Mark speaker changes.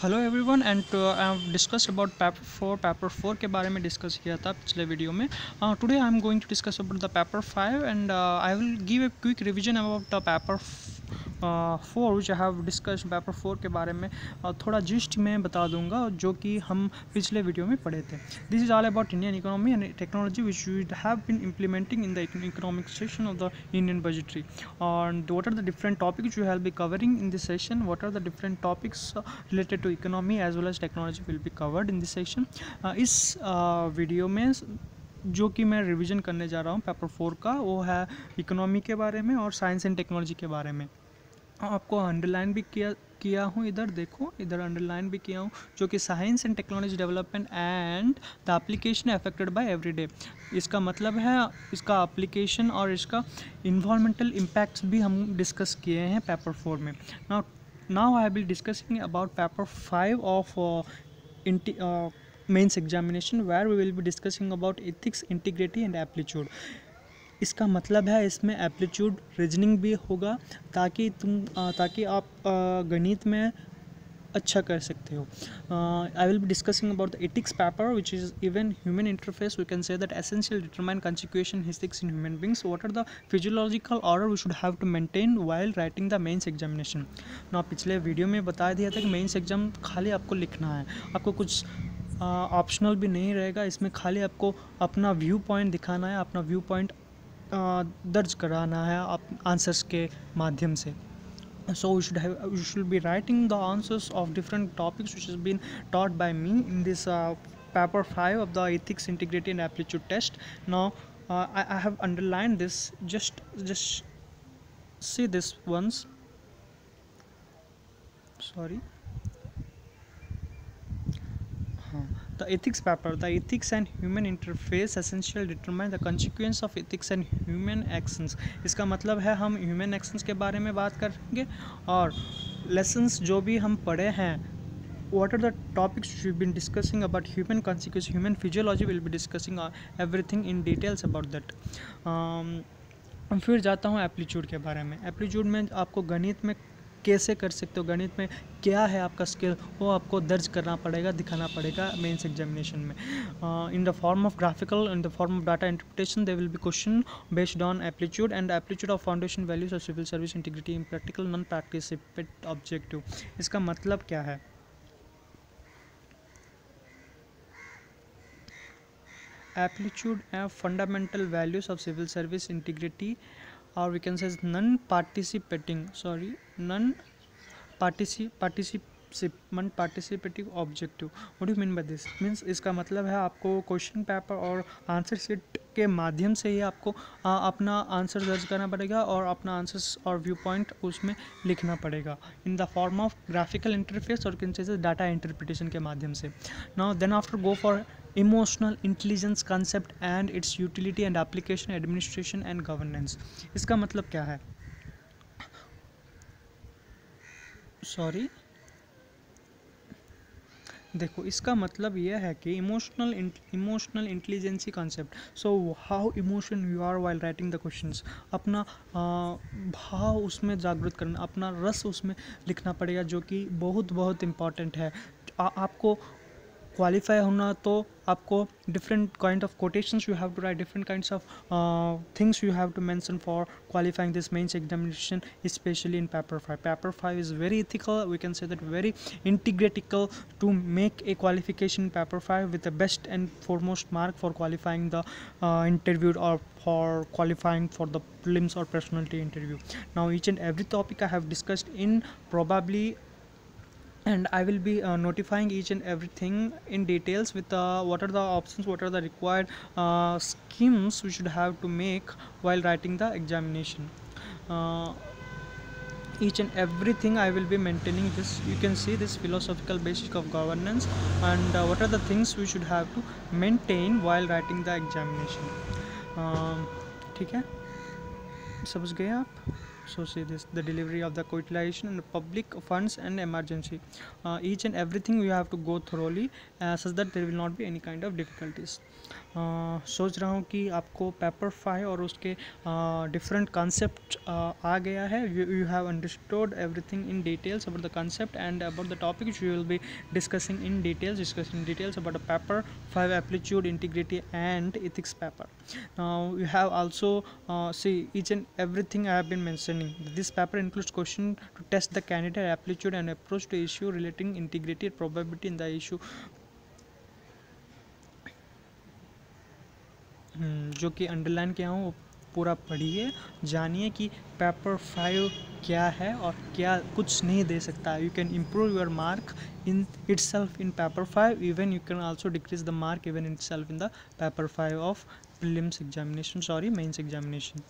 Speaker 1: Hello everyone and I have discuss about paper 4 के बारे में डिस्कस किया था पिछले वीडियो में। Today I am going to discuss about the paper 5 and I will give a quick revision about the paper 4 which I have discuss. Paper 4 के बारे में थोड़ा जिस्ट में बता दूंगा जो कि हम पिछले वीडियो में पढ़े थे। This is all about Indian economy and technology which we have been implementing in the economic section of the Indian budgetary, and what are the different topics we will be covering in this session, what are the different topics related to economy as well as technology will be covered in this section। इस video में जो कि मैं revision करने जा रहा हूँ paper 4 का, वो है इकोनॉमी के बारे में और साइंस एंड टेक्नोलॉजी के बारे में। आपको अंडरलाइन भी किया हूँ, इधर देखो, इधर अंडरलाइन भी किया हूँ, जो कि science and technology development and the application affected by everyday. इसका मतलब है इसका एप्लीकेशन और इसका इन्वायरमेंटल इम्पैक्ट्स भी हम डिस्कस किए हैं पेपर 4 में। Now I will be discussing about paper 5 of mains examination, where we will be discussing about ethics, integrity and aptitude। इसका मतलब है इसमें एप्लीट्यूड रीजनिंग भी होगा ताकि आप गणित में अच्छा कर सकते हो। I will be discussing about the ethics paper which is even human interface. We can say that essential determine consequential ethics in human beings. What are the physiological order we should have to maintain while writing the mains examination. ना पिछले video में बता दिया था कि mains exam खाली आपको लिखना है, आपको कुछ ऑप्शनल भी नहीं रहेगा इसमें, खाली आपको अपना व्यू पॉइंट दिखाना है, अपना व्यू पॉइंट दर्ज कराना है आप आंसर्स के माध्यम से। So you should be writing the answers of different topics which has been taught by me in this paper 5 of the ethics, integrity and aptitude test. Now I have underlined this, just see this once, sorry. The ethics paper, the ethics and human interface essential determine the consequence of ethics and human actions। इसका मतलब है हम human actions के बारे में बात करेंगे और लेसन्स जो भी हम पढ़े हैं, what are the topics we've been discussing about human consequence, human physiology, will be discussing everything in details about that। फिर जाता हूँ एप्लीट्यूड के बारे में। एप्लीट्यूड में आपको गणित में कैसे कर सकते हो, गणित में क्या है आपका स्किल, वो आपको दर्ज करना पड़ेगा, दिखाना पड़ेगा मेंस एग्जामिनेशन में। In the form of graphical, in the form of data interpretation, they will be question based on aptitude and aptitude of foundation values of civil service, integrity in practical non participate objective. इसका मतलब क्या है? Aptitude and fundamental values of civil service, integrity, or we can say non participative objective। what do you mean by this? means इसका मतलब है आपको question paper और answer sheet के माध्यम से ही आपको अपना आंसर दर्ज करना पड़ेगा और अपना आंसर्स और व्यू पॉइंट उसमें लिखना पड़ेगा in the form of graphical interface और कैन से डाटा इंटरप्रिटेशन के माध्यम से। Now then after go for emotional intelligence concept and its utility and application, administration and governance. इसका मतलब क्या है? सॉरी, देखो, इसका मतलब यह है कि emotional intelligence concept. So how emotion you are while writing the questions, अपना भाव उसमें जागृत करना, अपना रस उसमें लिखना पड़ेगा, जो कि बहुत इम्पॉर्टेंट है। आपको क्वालिफाई होना तो आपको different kind of quotations you have to write, different kinds of things you have to mention for qualifying this mains examination, especially in paper 5. Paper 5 is very ethical, we can say that very integratical to make a qualification in paper 5 with the best and foremost mark for qualifying the interview or for qualifying for the prelims or personality interview। Now each and every topic I have discussed in probably, and I will be notifying each and everything in details with what are the options, what are the required schemes we should have to make while writing the examination। Each and everything I will be maintaining this, you can see this philosophical basic of governance and what are the things we should have to maintain while writing the examination। ठीक है, समझ गए आप? So see this, the delivery of the co-utilization and public funds and emergency, each and everything we have to go thoroughly such that there will not be any kind of difficulties। सोच रहा हूँ कि आपको paper 5 और उसके different concept आ गया है. You have understood everything in details about the concept and about the topic which we will be discussing in details about the paper 5 aptitude, integrity and ethics paper. Now you have also see each and everything I have been mentioning. This paper includes question to test the candidate aptitude and approach to issue relating integrity and probability in the issue. जो कि underline किया हूँ वो पूरा पढ़िए, जानिए कि paper 5 क्या है और क्या कुछ नहीं दे सकता है. You can improve your mark in itself in paper 5. Even you can also decrease the mark even in itself in the paper 5 of prelims examination, sorry, mains examination.